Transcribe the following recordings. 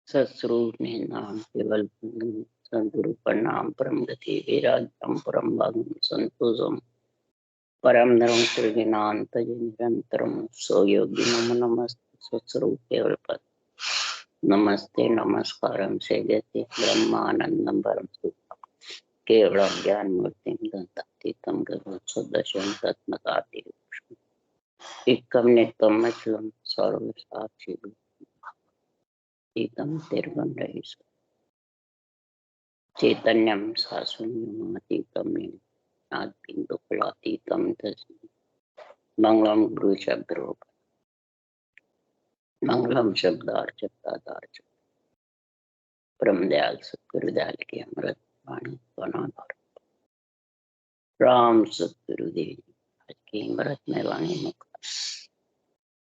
सत्स्वरूप में नाम केवल सदगुरु प्रणाम परम गति विराजम परम भागम संतोषम परम धर्म त्रिज्ञानंत निरंतरम सो योगी नमो नमस्ते सत्स्वरूप केवल पद नमस्ते नमस्कारम से गति ब्रह्मानंदम परम सुख केवलम ज्ञान मूर्ति दंतातीतम गरुड़ तत्मकाति एकम नित्यम अचलम सर्व साक्षी एकम निर्गुण रहित चैतन्यम शाश्वतम आदिबिंदुफलातीतम मंगलम गुरु शब्द रूप मंगलम शब्दार्चतादार्च परम दयाल सतगुरुदयाल की अमृत वाणी वनाधार राम सतगुरुदेव आज की अमृत में वाणी मुख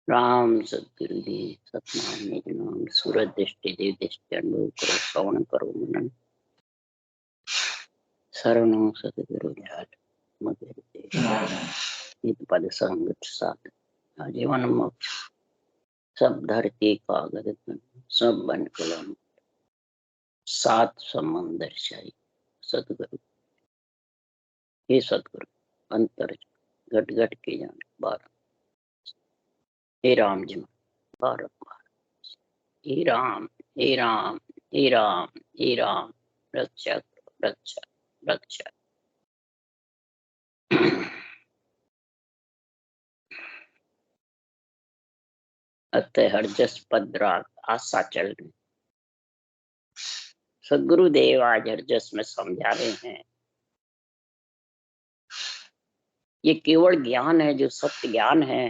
राम सतगुरुदेव सतनाम निज नाम सूरज दृष्टि देव दृष्टि अनुभव करो श्रवण करो मनन शरणों सतगुरु दयाल मधुर पद संगत साध आजीवन मोक्ष सब धरती कागज सब बन कलम सात समंदर शाही सतगुरु हे सतगुरु अंतर घट घट के जाने बारह हे राम जी भारत भारत हे राम हे राम हे राम हे राम रक्षा रक्षा रक्षा अतः हर जस पद राग आशा चल रही सदगुरुदेव आज हर जस में समझा रहे हैं ये केवल ज्ञान है जो सत्य ज्ञान है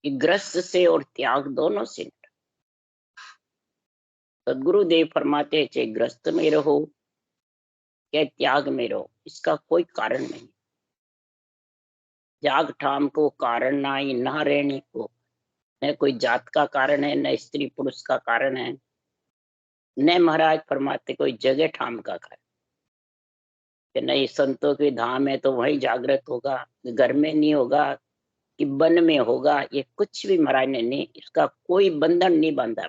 कि ग्रस्त से और त्याग दोनों से सदगुरुदेव फरमाते चाहे ग्रस्त में रहो या त्याग में रहो इसका कोई कारण नहीं जाग ठाम को कारण ना ही ना रहने को न कोई जात का कारण है न स्त्री पुरुष का कारण है न महाराज फरमाते कोई जगह ठाम का कारण कि नहीं संतों के धाम है तो वहीं जागृत होगा घर में नहीं होगा कि वन में होगा ये कुछ भी महाराज ने नहीं इसका कोई बंधन नहीं बांधा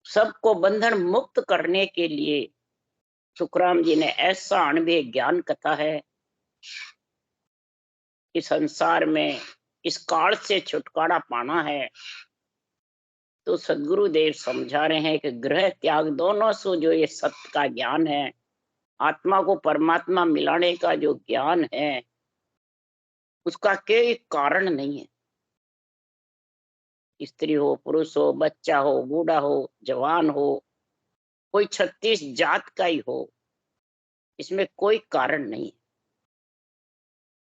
सबको बंधन मुक्त करने के लिए सुखराम जी ने ऐसा अनुभव ज्ञान कथा है कि संसार में इस काल से छुटकारा पाना है तो सदगुरुदेव समझा रहे हैं कि ग्रह त्याग दोनों से जो ये सत्य का ज्ञान है आत्मा को परमात्मा मिलाने का जो ज्ञान है उसका कोई कारण नहीं है स्त्री हो पुरुष हो बच्चा हो बूढ़ा हो जवान हो कोई 36 जात का ही हो इसमें कोई कारण नहीं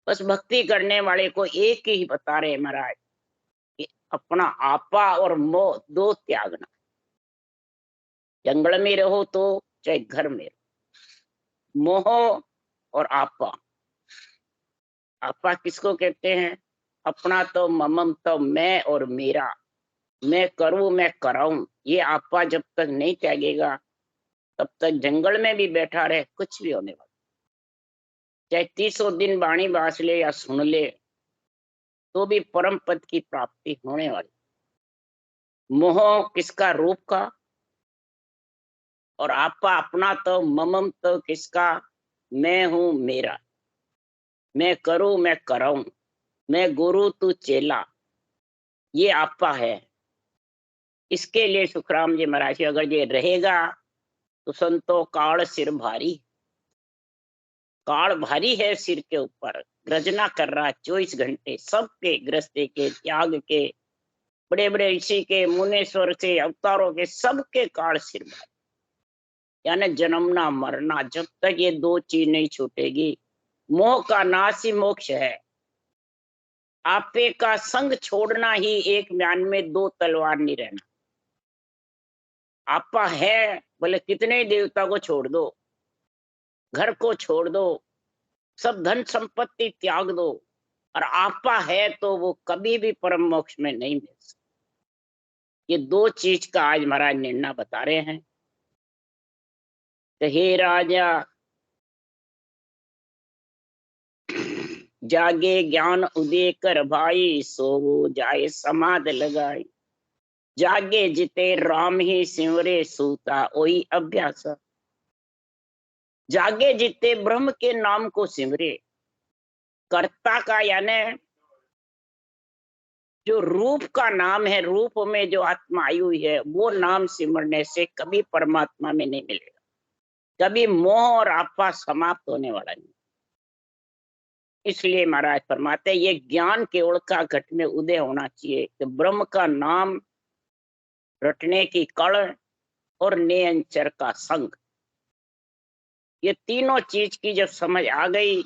बस भक्ति करने वाले को एक ही बता रहे महाराज कि अपना आपा और मोह दो त्यागना जंगल में रहो तो चाहे घर में रहो मोह और आपा आपा किसको कहते हैं अपना तो ममम तो मैं और मेरा मैं करूं मैं कराऊं ये आपा जब तक नहीं त्यागेगा तब तक जंगल में भी बैठा रहे कुछ भी होने वाला चाहे 300 दिन वाणी बास ले या सुन ले तो भी परम पद की प्राप्ति होने वाली मोह किसका रूप का और आपा अपना तो ममम तो किसका मैं हूं मेरा मैं करूं मैं कराऊं मैं गुरु तू चेला ये आपा है इसके लिए सुखराम जी महाराज अगर ये रहेगा तो संतो काल सिर भारी काल भारी है सिर के ऊपर गर्जना कर रहा 24 घंटे सबके ग्रस्ते के त्याग के बड़े बड़े ऋषि के मुनेश्वर से अवतारों के सबके काल सिर भारी यानी जन्मना मरना जब तक ये दो चीज नहीं छूटेगी मोह का नाश ही मोक्ष है आपे का संग छोड़ना ही एक म्यान में दो तलवार नहीं रहना आपा है बोले कितने देवता को छोड़ दो घर को छोड़ दो सब धन संपत्ति त्याग दो और आपा है तो वो कभी भी परम मोक्ष में नहीं मिल सकता ये दो चीज का आज महाराज निर्णय बता रहे हैं तो हे राजा जागे ज्ञान उदय कर भाई, सो जाए समाध लगाई। जागे जिते राम ही सिमरे, सूता ओई अभ्यास। जागे जिते ब्रह्म के नाम को सिमरे, कर्ता का यानी जो रूप का नाम है, रूप में जो आत्मा आई हुई है, वो नाम सिमरने से कभी परमात्मा में नहीं मिलेगा, कभी मोह और आपा समाप्त होने वाला नहीं। इसलिए महाराज फरमाते ये ज्ञान केवल का घट में उदय होना चाहिए कि ब्रह्म का नाम रटने की कड़ और नियंचर का संग, ये तीनों चीज की जब समझ आ गई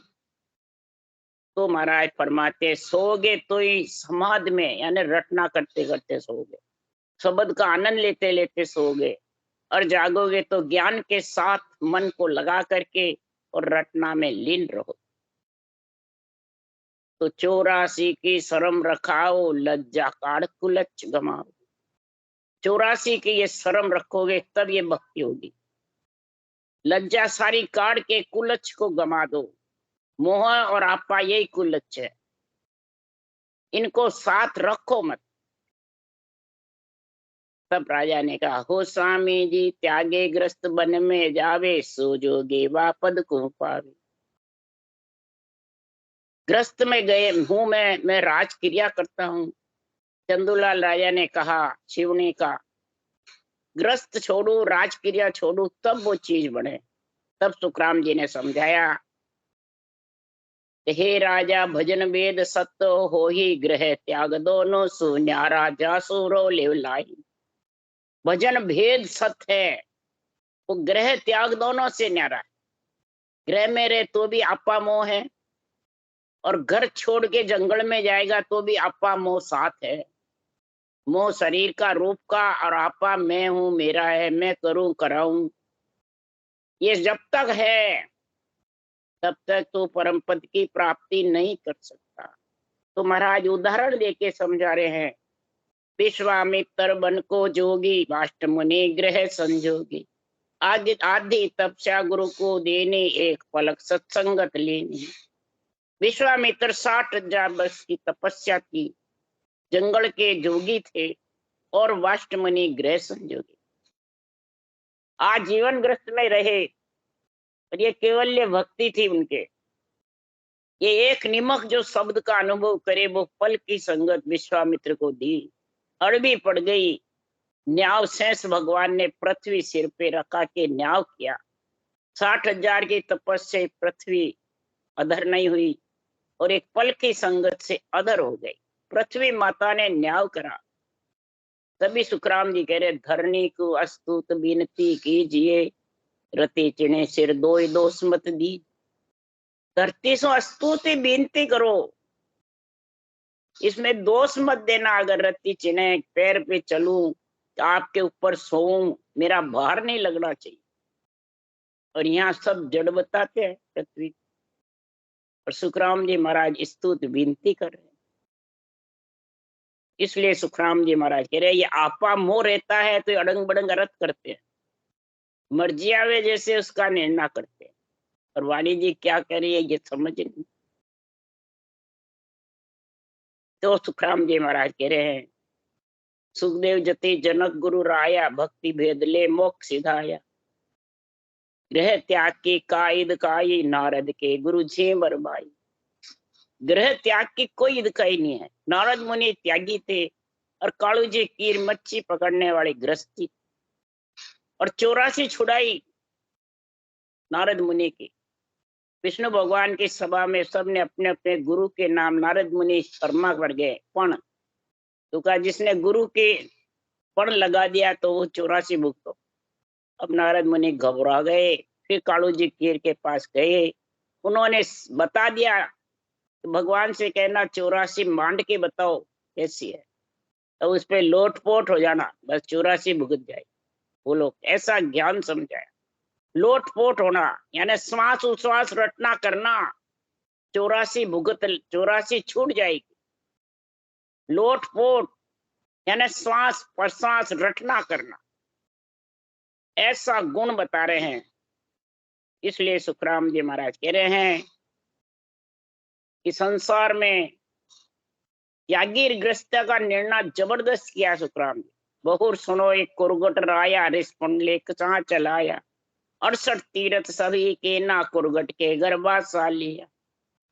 तो महाराज फरमाते सोगे तो ही समाधि में, यानी रटना करते करते सोगे, शब्द का आनंद लेते लेते सोगे, और जागोगे तो ज्ञान के साथ मन को लगा करके और रटना में लीन रहो। तो 84 की शर्म रखाओ, लज्जा काढ़ कुलच गमाओ। 84 की ये शर्म रखोगे तब ये भक्ति होगी। लज्जा सारी काढ़ के कुलच को गमा दो। मोह और आपा यही कुलच है, इनको साथ रखो मत। तब राजा ने कहा हो स्वामी जी, त्यागे ग्रस्त बन में जावे, सो जोगे वापद को पावे। ग्रस्त में गए हूं मैं राज क्रिया करता हूँ। चंदूलाल राजा ने कहा शिवनी का, ग्रस्त छोड़ू राज क्रिया छोड़ू तब वो चीज बने। तब सुखराम जी ने समझाया, हे राजा भजन वेद सत्य हो ही, ग्रह त्याग दोनों सु न्यारा, जासु रो लेव लाई। भजन भेद सत्य है, वो ग्रह त्याग दोनों से न्यारा है। ग्रह में रहे तो भी आपा मोह है, और घर छोड़ के जंगल में जाएगा तो भी आपा मोह साथ है। मोह शरीर का, रूप का, और आपा मैं हूं मेरा है, मैं करूं कराऊं, ये जब तक है तब तक तो परम पद की प्राप्ति नहीं कर सकता। तो महाराज उदाहरण देके समझा रहे हैं, विश्वामित्र बन को जोगी, वाष्ट मुनि ग्रह संजोगी। आदि आदि तपस्या गुरु को देने, एक पलक सत्संगत लेनी। विश्वामित्र 60,000 वर्ष की तपस्या की, जंगल के जोगी थे, और वाष्ट मुनि ग्रह संजोगी आजीवन ग्रस्त में रहे, और ये केवल्य भक्ति थी उनके। ये एक निमक जो शब्द का अनुभव करे, वो पल की संगत विश्वामित्र को दी। अड़बी पड़ गई, न्याव शेष भगवान ने पृथ्वी सिर पे रखा के न्याव किया। 60,000 की तपस्या पृथ्वी अधर नहीं हुई, और एक पल की संगत से अधर हो गई। पृथ्वी माता ने न्याव करा। तभी सुखराम जी कह रहे, धरनी को अस्तुत विनती कीजिए, रति चिने सिर दोय दोष मत दी। धरती से स्तुति विनती करो, इसमें दोष मत देना। अगर रत्ती चिन्ह पैर पे चलूं, आपके ऊपर सोऊं, मेरा भार नहीं लगना चाहिए। और यहाँ सब जड़ बताते हैं पृथ्वी, और सुखराम जी महाराज स्तुत विनती कर रहे हैं। इसलिए सुखराम जी महाराज कह रहे हैं, ये आपा मोह रहता है तो अड़ंग बड़ंग अर्थ करते हैं, मर्जी आवे जैसे उसका निर्णय करते हैं। और वाणी जी क्या कह रही है ये समझ नहीं। तो सुखराम जी महाराज कह रहे हैं, सुखदेव जति जनक गुरु राया, भक्ति भेद ले मोक्ष सिधाया। ग्रह त्याग की कायद काई, नारद के गुरु जी बरबाई। ग्रह त्याग की कोई इदकाई नहीं है। नारद मुनि त्यागी थे, और कालू जी कीर मच्छी पकड़ने वाले गृहस्थी, और 84 छुड़ाई नारद मुनि की। विष्णु भगवान की सभा में सबने अपने अपने गुरु के नाम नारद मुनि शर्मा कर गए पण। तो कहा जिसने गुरु के पण लगा दिया तो वो 84 भुगतो। अब नारद मुनि घबरा गए, फिर कालू जी कीर के पास गए, उन्होंने बता दिया। तो भगवान से कहना 84 मांड के बताओ कैसी है, तो उस पे लोटपोट हो जाना, बस 84 भुगत जाए। वो लोग ऐसा ज्ञान समझाया। लोटपोट होना यानी श्वास उश्वास रटना करना, 84 भुगत, 84 छूट जाएगी। लोटपोट यानी श्वास प्रश्वास रटना करना, ऐसा गुण बता रहे हैं। इसलिए सुखराम जी महाराज कह रहे हैं, कि संसार में त्यागी गृहस्थ का निर्णय जबरदस्त किया सुखराम जी। बहुर सुनो एक कुरगट राया, रिस्पन लेख कहाँ चलाया, 68 तीरथ सभी के ना कुरगट के गर्भा लिया।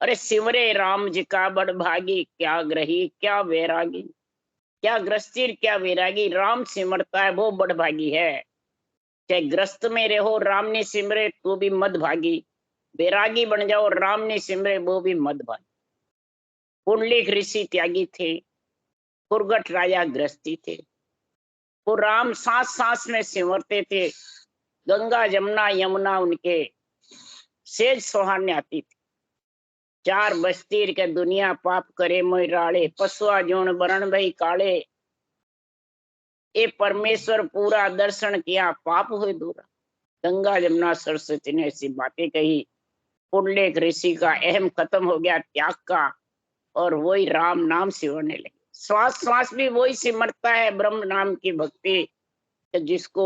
अरे सिमरे राम जी का बड़ भागी, क्या ग्रही क्या वैरागी, क्या ग्रस्ती क्या वैरागी, राम सिमरता है वो बड़ भागी है। चाहे ग्रस्त में रहो राम ने सिमरे तो भी मद भागी, वैरागी बन जाओ राम ने सिमरे वो भी मद भागी। पुंडलिक ऋषि त्यागी थे, कुरगट राजा ग्रस्ती थे। वो राम सांस सांस में सिमरते थे, गंगा जमुना यमुना उनके सेज सोहाने आती थी। चार बस्तीर के दुनिया पाप करे मोराड़े, पशुआ जोन बरण भई काले, ए परमेश्वर पूरा दर्शन किया पाप हुए दूरा। गंगा जमुना सरस्वती ने ऐसी बातें कही। पुंडलिक ऋषि का अहम खत्म हो गया त्याग का, और वही राम नाम सिमरने लगे। श्वास श्वास भी वही सिमरता है ब्रह्म नाम की भक्ति, जिसको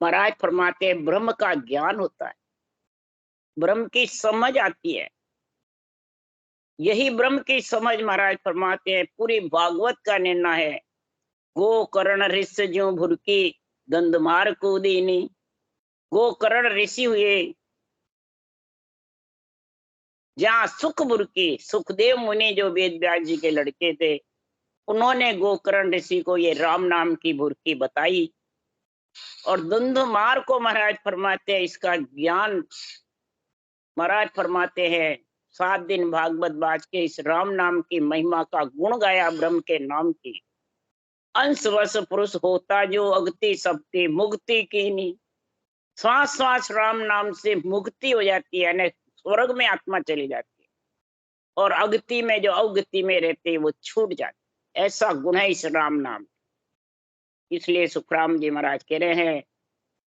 महाराज फरमाते हैं ब्रह्म का ज्ञान होता है, ब्रह्म की समझ आती है। यही ब्रह्म की समझ महाराज फरमाते हैं पूरी भागवत का निर्णय है। गोकर्ण ऋषि ज्यों भुरकी, गंधमार कूदीनी। गोकर्ण ऋषि हुए जहाँ सुख बुरकी, सुखदेव मुनि जो वेद व्यास जी के लड़के थे, उन्होंने गोकर्ण ऋषि को ये राम नाम की बुरकी बताई। और धुंधुमार को महाराज फरमाते हैं इसका ज्ञान, महाराज फरमाते हैं 7 दिन भागवत बाज के इस राम नाम की महिमा का गुण गाया ब्रह्म के नाम की। अंश वश पुरुष होता जो अगति सबती मुक्ति की नी। श्वास श्वास राम नाम से मुक्ति हो जाती है, यानी स्वर्ग में आत्मा चली जाती है, और अगति में जो अवगति में रहते हैं वो छूट जाते। ऐसा गुण है इस राम नाम। इसलिए सुखराम जी महाराज कह रहे हैं,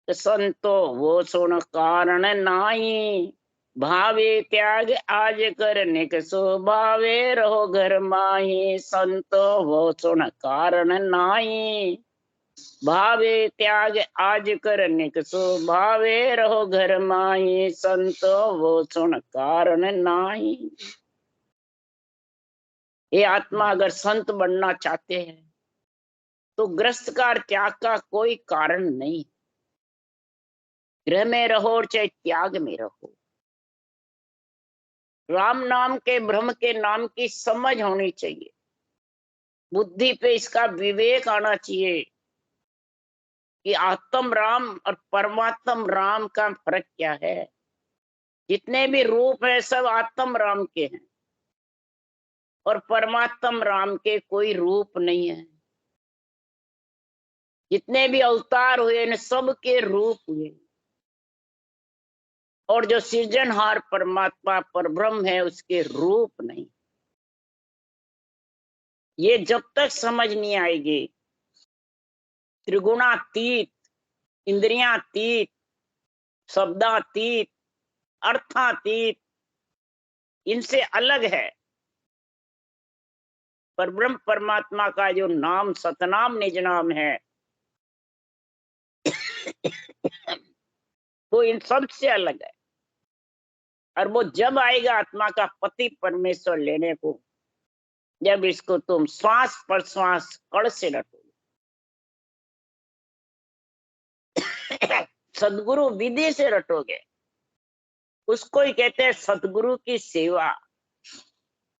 संतो वो सुन कारण नाई, भावे त्याग आज करने के सो भावे रहो घर माही। संतो वो सुन कारण नाई, भावे त्याग आज करने के सो भावे रहो घर माही। संतो वो सुन कारण नाई। ये आत्मा अगर संत बनना चाहते हैं तो ग्रस्त का त्याग का कोई कारण नहीं। गृह में रहो और चाहे त्याग में रहो, राम नाम के ब्रह्म के नाम की समझ होनी चाहिए, बुद्धि पे इसका विवेक आना चाहिए कि आत्म राम और परमात्म राम का फर्क क्या है। जितने भी रूप है सब आत्म राम के हैं, और परमात्म राम के कोई रूप नहीं है। जितने भी अवतार हुए इन सब के रूप हुए, और जो सृजनहार परमात्मा परब्रह्म है उसके रूप नहीं। ये जब तक समझ नहीं आएगी, त्रिगुणातीत, इंद्रियातीत, शब्दातीत, अर्थातीत, इनसे अलग है परब्रह्म परमात्मा का जो नाम सतनाम निज नाम है, वो इन सब से अलग है। और वो जब आएगा आत्मा का पति परमेश्वर लेने को, जब इसको तुम श्वास पर श्वास कड़ से रटोगे। सदगुरु विधि से रटोगे, उसको ही कहते हैं सतगुरु की सेवा।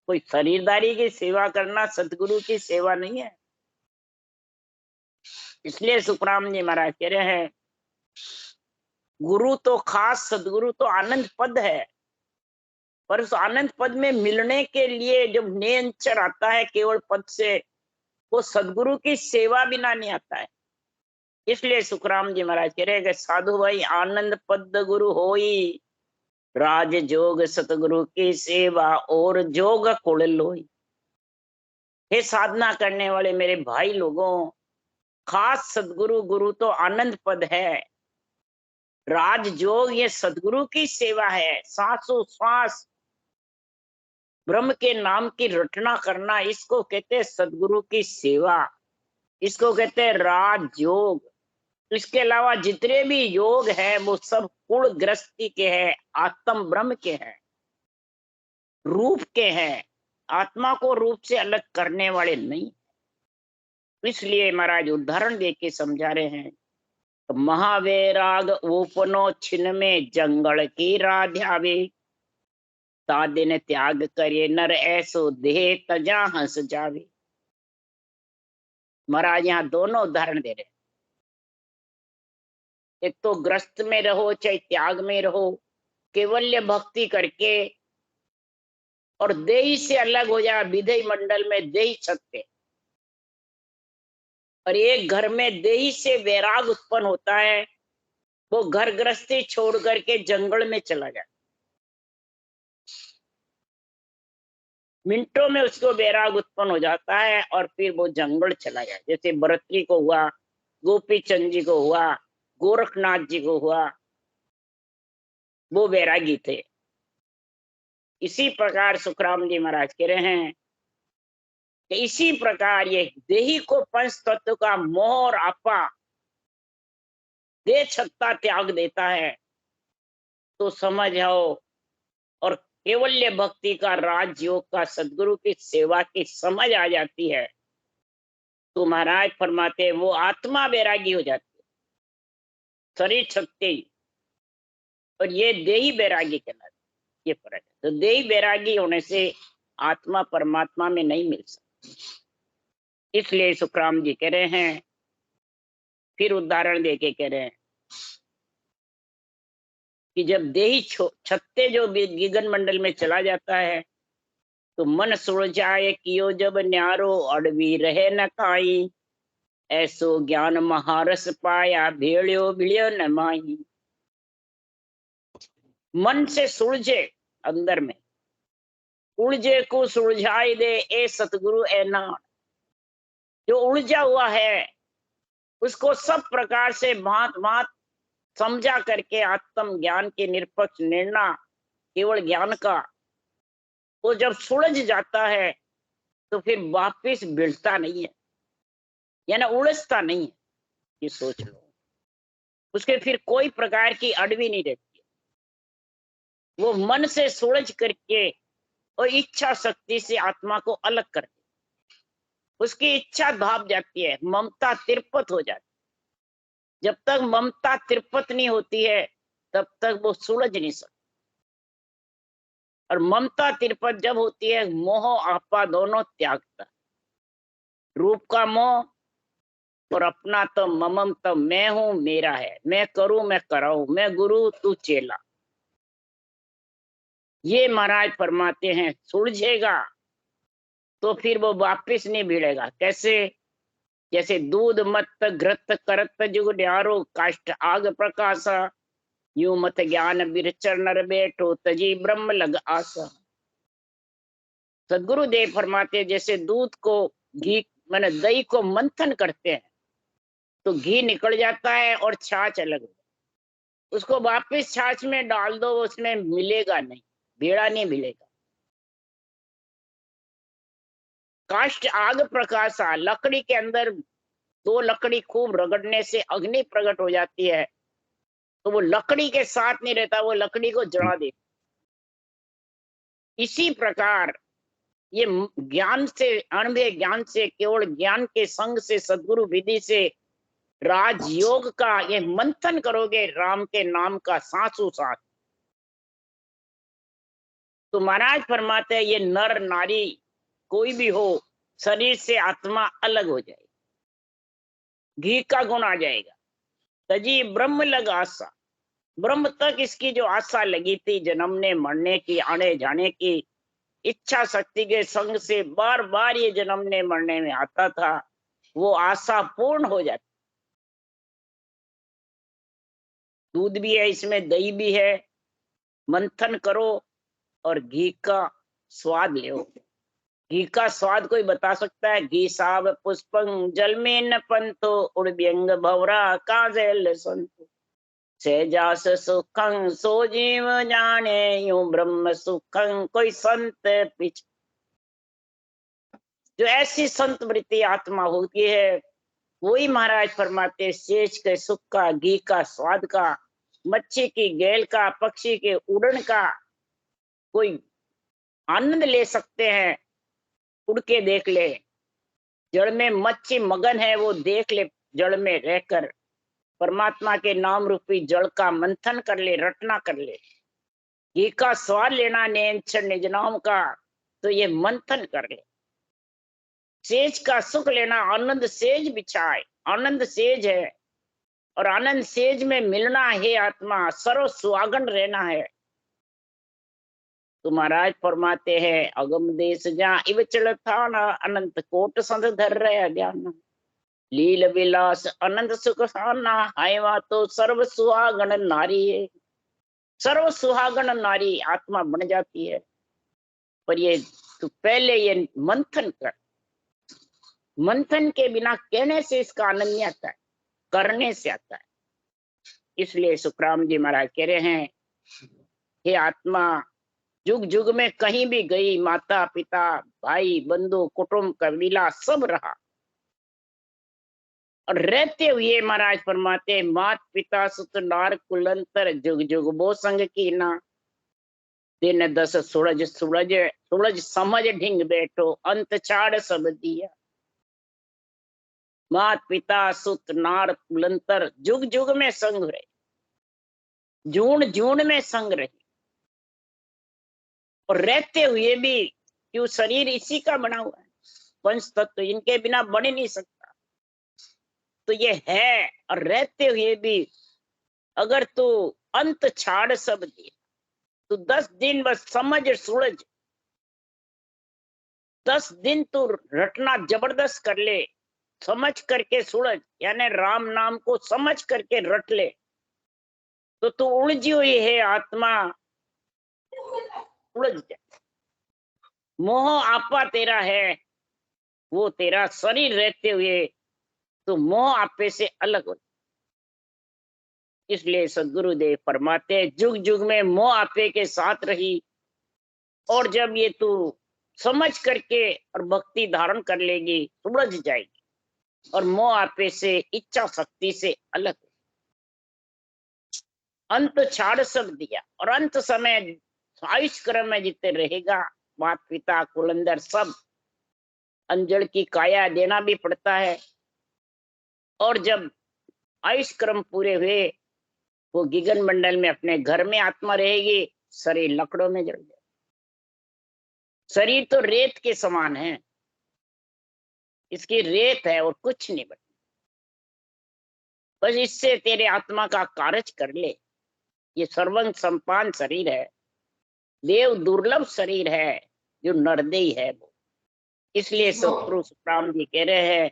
कोई शरीरदारी की सेवा करना सतगुरु की सेवा नहीं है। इसलिए सुखराम जी महाराज कह रहे हैं, गुरु तो खास, सदगुरु तो आनंद पद है, पर उस आनंद पद में मिलने के लिए जब नियंचर आता है केवल पद से, वो सदगुरु की सेवा बिना नहीं आता है। इसलिए सुखराम जी महाराज कह रहे हैं कि साधु भाई आनंद पद गुरु होई, राज जोग सतगुरु की सेवा और जोग कुल लोई। हे साधना करने वाले मेरे भाई लोगों, खास सदगुरु गुरु तो आनंद पद है, राज जोग ये सदगुरु की सेवा है। सांसों श्वास ब्रह्म के नाम की रटना करना, इसको कहते हैं सदगुरु की सेवा, इसको कहते हैं राजयोग। इसके अलावा जितने भी योग है वो सब कुल गृहस्थी के हैं, आत्म ब्रह्म के हैं। रूप के हैं, आत्मा को रूप से अलग करने वाले नहीं। इसलिए महाराज उदाहरण देके समझा रहे हैं, तो महावैराग ओपनो छिन में जंगल की राध्यावे, तादिन त्याग करे नर ऐसो देह तजा हंस जावे। महाराज यहाँ दोनों उदाहरण दे रहे हैं। एक तो ग्रस्त में रहो चाहे त्याग में रहो, केवल्य भक्ति करके और देही से अलग हो जाए, विधेय मंडल में देही छत पे, और एक घर में देही से वैराग उत्पन्न होता है, वो घर गृहस्थी छोड़ करके जंगल में चला जाए, मिनटों में उसको वैराग उत्पन्न हो जाता है और फिर वो जंगल चला जाए। जैसे भरतरी को हुआ, गोपी चंद जी को हुआ, गोरखनाथ जी को हुआ, वो वैरागी थे। इसी प्रकार सुखराम जी महाराज कह रहे हैं कि इसी प्रकार ये देही को पंच तत्व का मोह और आपा दे छत्ता त्याग देता है, तो समझ आओ, और केवल्य भक्ति का, राजयोग का, सदगुरु की सेवा की समझ आ जाती है, तो महाराज फरमाते हैं वो आत्मा वैरागी हो जाती है, शरीर छकते ही, और ये देही वैरागी कहलाती है। ये फर्क है। तो देही वैरागी होने से आत्मा परमात्मा में नहीं मिल सकती। इसलिए सुखराम जी कह रहे हैं, फिर उदाहरण देके कह रहे हैं कि जब देही छत्ते जो गगन मंडल में चला जाता है, तो मन सुलझाए कियो जब न्यारो, अड़वी रहे न काई, ऐसो ज्ञान महारस पाया, भेड़ियो भिड़ियो न माही। मन से सुलझे, अंदर में उलझे को सुलझाई दे, ए सतगुरु ए नाथ। जो उलझा हुआ है उसको सब प्रकार से भांत भांत समझा करके आत्म ज्ञान के निरपेक्ष निर्णय, केवल ज्ञान का, वो जब सुलझ जाता है तो फिर वापिस भिड़ता नहीं है, यानी उलझता नहीं है। ये सोच लो, उसके फिर कोई प्रकार की अड़वी नहीं रहती है। वो मन से सुलझ करके और इच्छा शक्ति से आत्मा को अलग कर दे, उसकी इच्छा भाप जाती है, ममता तिरपत हो जाती है। जब तक ममता तिरपत नहीं होती है तब तक वो सुलझ नहीं सकती, और ममता तिरपत जब होती है, मोह आपा दोनों त्यागता, रूप का मोह और अपना तो ममम तो मैं हूं मेरा है, मैं करूं मैं कराऊं, मैं गुरु तू चेला। ये महाराज फरमाते हैं सुलझेगा तो फिर वो वापिस नहीं भिड़ेगा। कैसे? जैसे दूध मत घृत करत जुग न्यारो, काष्ठ आग प्रकाशा, यूं मत ज्ञान बिरचर नर बैठो, तजी ब्रह्म लग आसा। सदगुरु देव फरमाते जैसे दूध को घी मैंने दही को मंथन करते हैं तो घी निकल जाता है और छाछ अलग हो जाती है। उसको वापिस छाछ में डाल दो, उसमें मिलेगा नहीं, भेड़ा नहीं मिलेगा। काष्ठ आग प्रकाशा, लकड़ी के अंदर दो लकड़ी खूब रगड़ने से अग्नि प्रकट हो जाती है, तो वो लकड़ी के साथ नहीं रहता, वो लकड़ी को जला देता। इसी प्रकार ये ज्ञान से, अनुभव ज्ञान से, केवल ज्ञान के संग से, सदगुरु विधि से, राजयोग का ये मंथन करोगे, राम के नाम का सांसों साथ, तो महाराज फरमाते हैं ये नर नारी कोई भी हो, शरीर से आत्मा अलग हो जाएगी, घी का गुण आ जाएगा। तजी ब्रह्म लग आशा, ब्रह्म तक इसकी जो आशा लगी थी, जन्मने मरने की, आने जाने की इच्छा शक्ति के संग से बार बार ये जन्मने मरने में आता था, वो आशा पूर्ण हो जाती। दूध भी है इसमें, दही भी है, मंथन करो और घी का स्वाद लो। घी का स्वाद कोई बता सकता है? घी साब पुष्पं जल में न पंतो, उड़व्यंग भवरा काजल संतो, सहजास सुखं सो जीव जाने, यूं ब्रह्म सुखं कोई संत पिछ। जो ऐसी संत वृत्ति आत्मा होती है, वही महाराज फरमाते सेज के सुख का, घी का स्वाद का, मच्छी की गैल का, पक्षी के उड़न का कोई आनंद ले सकते हैं, उड़ के देख ले। जड़ में मच्छी मगन है, वो देख ले, जड़ में रहकर परमात्मा के नाम रूपी जल का मंथन कर ले, रटना कर ले। घी का स्वाद लेना नेंचर निज नाम का, तो ये मंथन कर ले। सेज का सुख लेना, आनंद सेज बिछाए, आनंद सेज है, और आनंद सेज में मिलना है आत्मा, सर्व सुहागन रहना है। तो महाराज फरमाते हैं, अगम देश जहाँ इव चलता ना, अनंत कोट संत धर रहे ज्ञान। लील विलास अनंत सुख साना, हायवा तो सर्व सुहागन नारी है। सर्व सुहागन नारी आत्मा बन जाती है। पर ये तो पहले ये मंथन कर। मंथन के बिना कहने से इसका आनंद नहीं आता है, करने से आता है। इसलिए सुखराम जी महाराज कह रहे हैं, हे आत्मा, जुग जुग में कहीं भी गई, माता पिता भाई बंधु कुटुंब कबीला सब रहा, और रहते हुए महाराज फरमाते, मात पिता सुत नार कुलंतर, जुग जुग वो संग की ना। दिन दस सूरज सूरज सूरज समझ ढिंग बैठो, अंत छाड़ सब दिया। मात पिता सुत नार कुलंतर, जुग जुग में संग रहे, जून जून में संग रहे, और रहते हुए भी, क्यों शरीर इसी का बना हुआ है, पंच तत्व इनके बिना बन ही नहीं सकता। तो ये है, और रहते हुए भी अगर तू अंत छाड़ सब दिया, तो 10 दिन बस समझ सूरज, 10 दिन तू रटना जबरदस्त कर ले, समझ करके सूरज, यानी राम नाम को समझ करके रट ले, तो तू उलझी हुई है आत्मा, उलझ जाए। मोह आपा तेरा है, वो तेरा शरीर रहते हुए तो मोह आपे से अलग हो। इसलिए सदगुरुदेव फरमाते, जुग जुग में मोह आपे के साथ रही, और जब ये तू समझ करके और भक्ति धारण कर लेगी, उलझ जाएगी, और मोह आपे से, इच्छा शक्ति से अलग। अंत छाड़ सब दिया, और अंत समय आयुष क्रम में जितने रहेगा, माता पिता कुलंदर सब, अंजल की काया देना भी पड़ता है। और जब आयुष क्रम पूरे हुए, वो गिगन मंडल में अपने घर में आत्मा रहेगी, शरीर लकड़ों में जल जाए। शरीर तो रेत के समान है, इसकी रेत है और कुछ नहीं बचा। बस इससे तेरे आत्मा का कार्य कर ले। ये सर्वंग संपान शरीर है, देव दुर्लभ शरीर है, जो नरदेही है वो। इसलिए सतगुरु सुखराम जी कह रहे हैं,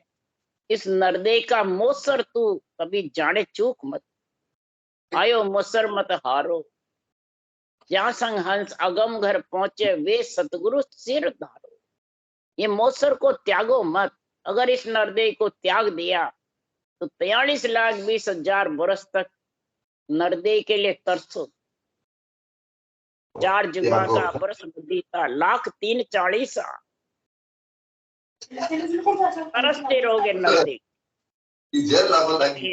इस नरदेही का मोसर तू कभी जाने चूक मत, आयो मोसर मत हारो। जहाँ संग हंस अगम घर पहुंचे, वे सतगुरु सिर धारो। ये मोसर को त्यागो मत। अगर इस नरदेही को त्याग दिया, तो 43,20,000 वर्ष तक नरदेही के लिए तरसो। 4 जुमा का वर्ष बुद्धि का, लाख 340 तरसते रहोगे नरदेही।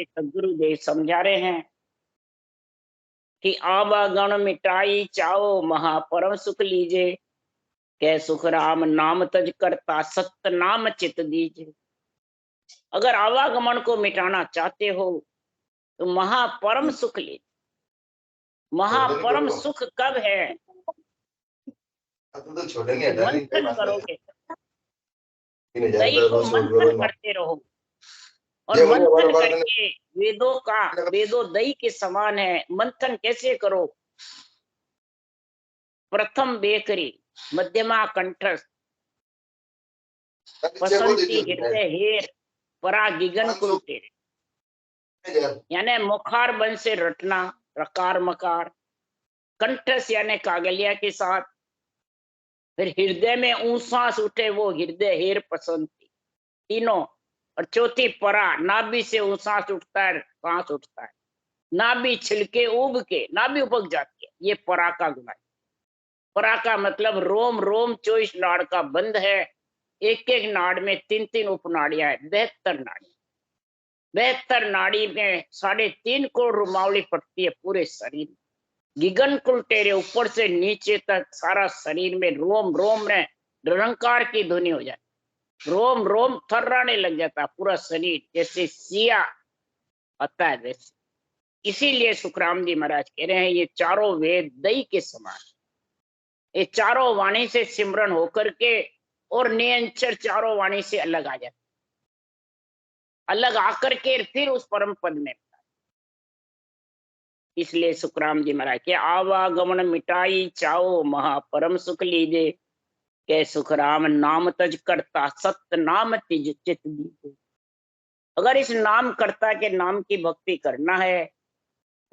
सदगुरुदेव समझा रहे हैं कि आवागण मिटाई चाओ, महापरम सुख लीजे। कै सुख राम नाम तज करता, सत्य नाम चित दीजे। अगर आवागमन को मिटाना चाहते हो, तो महापरम सुख लीजिए। महापरम सुख कब है? मंथन करोगे, दही को मंथन करते रहो, और मंथन करके वेदों दही के समान है। मंथन कैसे करो? प्रथम बेकरी, मध्यमा कंठस्थ, बसंती हृदय हेर, परा गिगन कुल तेरे। यानी मुखार बन से रटना, रकार मकार, कंठस यानी कागलिया के साथ, फिर हृदय में ऊंसास उठे, वो हृदय हेर पसंती, तीनों। और चौथी परा, नाभि से ऊंसास उठता है, सांस उठता है, नाभि छिलके उब के नाभि उपक जाती है, ये परा का गुण है। परा का मतलब रोम रोम 24 नाड़ का बंध है। एक एक नाड़ में 3-3 उपनाड़ियां है, 72 नाड़ी। 72 नाड़ी में 3.5 करोड़ रुमावली पड़ती है पूरे शरीर में। गिगनकुल तेरे ऊपर से नीचे तक सारा शरीर में रोम रोम में निरंकार की ध्वनि हो जाए, रोम रोम थर्राने लग जाता पूरा शरीर, जैसे सिया आता है वैसे। इसीलिए सुखराम जी महाराज कह रहे हैं ये चारों वेद दही के समान, ये चारों वाणी से सिमरन होकर के और नियंचर चारों वाणी से अलग आ जाते, अलग आकर के फिर उस परम पद में। इसलिए सुखराम जी महाराज के आवागमन मिटाई चाओ महापरम सुख लीजे, के सुखराम नाम तज करता सत्य नाम तिज चित दीजे। अगर इस नाम कर्ता के नाम की भक्ति करना है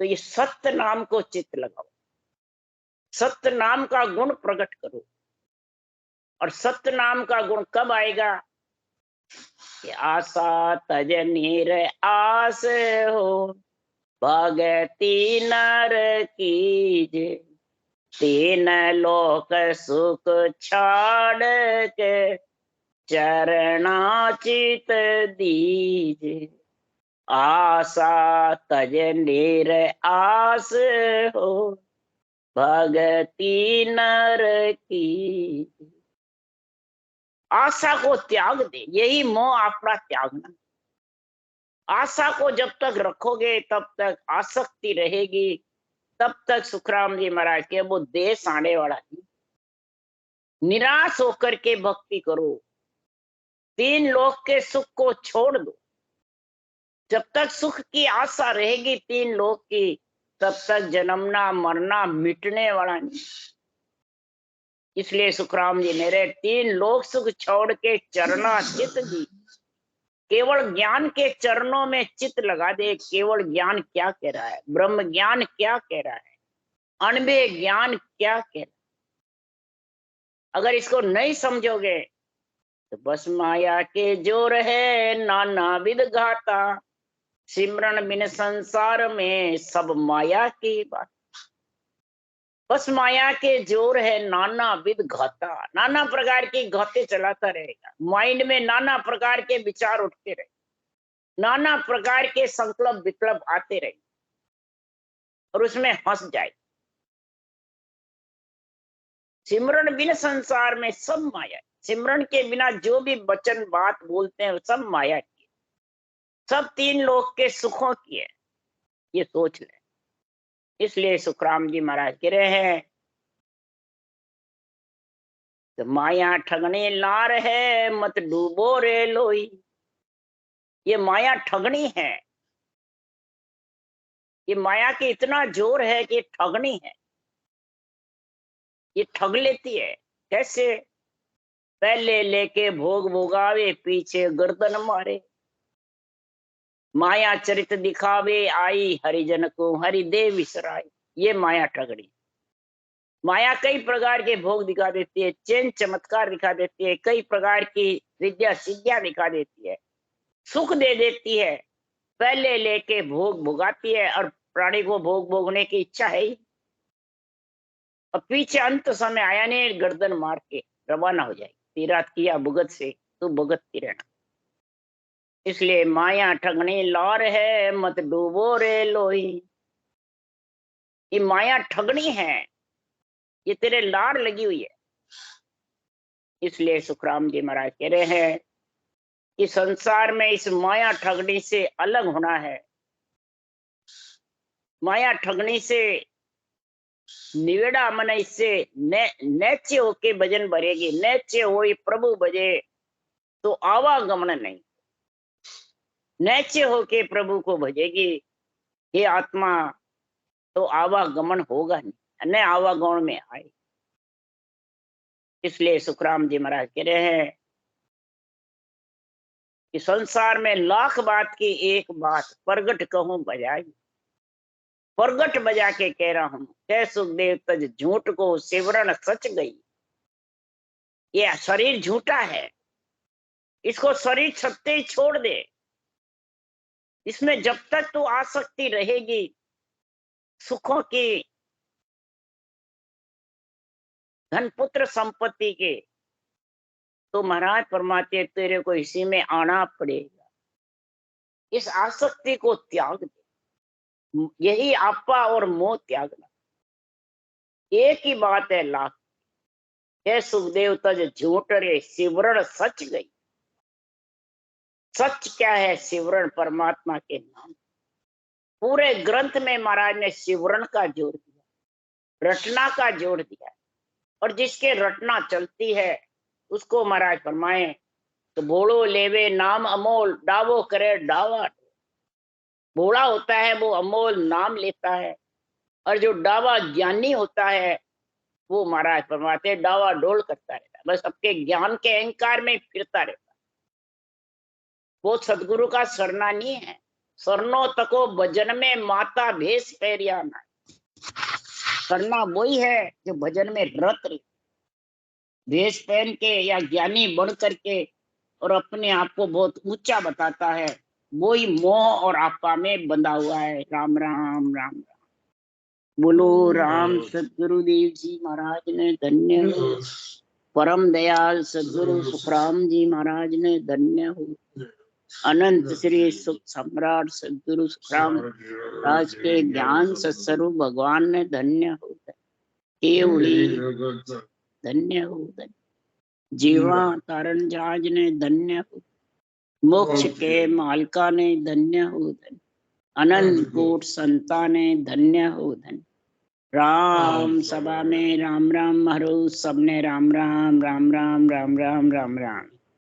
तो ये सत्य नाम को चित्त लगाओ, सत्य नाम का गुण प्रकट करो। और सत्य नाम का गुण कब आएगा कि आशा तज नीर आस हो भगति नर कीजे, तीन लोक सुख छाड़ के चरणाचित दीजे। आशा तज नीर आस हो भगति नर की। आशा को त्याग दे, यही मोह अपना त्यागना। आशा को जब तक रखोगे तब तक आसक्ति रहेगी, तब तक सुखराम जी महाराज के वो देश आने वाला नहीं। निराश होकर के भक्ति करो, तीन लोक के सुख को छोड़ दो। जब तक सुख की आशा रहेगी तीन लोक की, तब तक जन्मना मरना मिटने वाला नहीं। इसलिए सुखराम जी ने रे तीन लोक सुख छोड़ के चरना चित दी, केवल ज्ञान के चरणों में चित लगा दे। केवल ज्ञान क्या कह रहा है, ब्रह्म ज्ञान क्या कह रहा है, अनबे ज्ञान क्या कह रहा है। अगर इसको नहीं समझोगे तो बस माया के जोर है नाना विध घाता, सिमरन बिन संसार में सब माया की बात। बस माया के जोर है नाना विध घाता, नाना प्रकार की घाते चलाता रहेगा। माइंड में नाना प्रकार के विचार उठते रहे, नाना प्रकार के संकल्प विकल्प आते रहे और उसमें हंस जाए। सिमरन बिन संसार में सब माया, सिमरन के बिना जो भी वचन बात बोलते हैं सब माया की, सब तीन लोक के सुखों की है, ये सोच ले। इसलिए सुखराम जी महाराज कह रहे हैं तो माया ठगने लार है मत डूबो रे लोई। ये माया ठगनी है, ये माया की इतना जोर है कि ठगनी है, ये ठग लेती है। कैसे? पहले लेके भोग भोगावे पीछे गर्दन मारे, माया चरित दिखावे आई हरिजन को हरि दे विसराई। ये माया ठगड़ी। माया कई प्रकार के भोग दिखा देती है, चैन चमत्कार दिखा देती है, कई प्रकार की विद्या सिद्धियां दिखा देती है, सुख दे देती है, पहले लेके भोग भोगाती है और प्राणी को भोग भोगने की इच्छा है ही, और पीछे अंत समय आया नहीं गर्दन मार के रवाना हो जाएगी। तेरा किया भुगत से तू भुगतती रहना। इसलिए माया ठगनी लार है मत डूबो रे लोही। ये माया ठगनी है, ये तेरे लार लगी हुई है। इसलिए सुखराम जी महाराज कह रहे हैं कि संसार में इस माया ठगनी से अलग होना है। माया ठगनी से निवेड़ा मन इससे नैचे होके भजन भरेगी, नैचे हो प्रभु भजे तो आवागमन नहीं, नैचे होके प्रभु को भजेगी हे आत्मा तो आवागमन होगा नहीं, न आवागमन में आए। इसलिए सुखराम जी महाराज कह रहे हैं कि संसार में लाख बात की एक बात प्रगट कहूं बजाई, प्रगट बजा के कह रहा हूं कै सुखदेव तज झूठ को सिमरन सच गई। ये शरीर झूठा है, इसको शरीर छत्ते ही छोड़ दे। इसमें जब तक तू आसक्ति रहेगी सुखों की, धन पुत्र संपत्ति के, तो महाराज परमात्मा तेरे को इसी में आना पड़ेगा। इस आसक्ति को त्याग दे, यही आपा और मोह त्यागना। एक ही बात है लाख। हे सुखदेव तज झूठ रे सिमरण सच गई। सच क्या है? सिमरण परमात्मा के नाम। पूरे ग्रंथ में महाराज ने सिमरण का जोड़ दिया, रटना का जोड़ दिया। और जिसके रटना चलती है उसको महाराज फरमाए तो भोलो लेवे नाम अमोल, डावो करे डावा। भोला होता है वो अमोल नाम लेता है, और जो डावा ज्ञानी होता है वो महाराज फरमाते डावा डोल करता रहता है, बस अपने ज्ञान के अहंकार में फिरता रहता है। वो सदगुरु का सरना नहीं है। सरनो तको भजन में माता भेष पैरिया ना। सरना वही है जो भजन में रत रहे, भेष पहन के या ज्ञानी बन करके और अपने आप को बहुत ऊंचा बताता है, वो ही मोह और आपा में बंधा हुआ है। राम राम राम राम। बोलो राम सदगुरुदेव जी महाराज ने धन्य हो। परम दयाल सदगुरु सुखराम जी महाराज ने धन्य हो। अनंत श्री सुख सम्राट सदगुरु सुखराम राज के ज्ञान सत्स्वरूप भगवान ने धन्य हो। धन्य हो। जीवा तारण जहाज ने धन्य हो। मोक्ष के मालका ने धन्य हो। अनंत कोट संता ने धन्य हो। राम सभा में राम राम हरो सबने राम राम राम राम राम राम राम राम।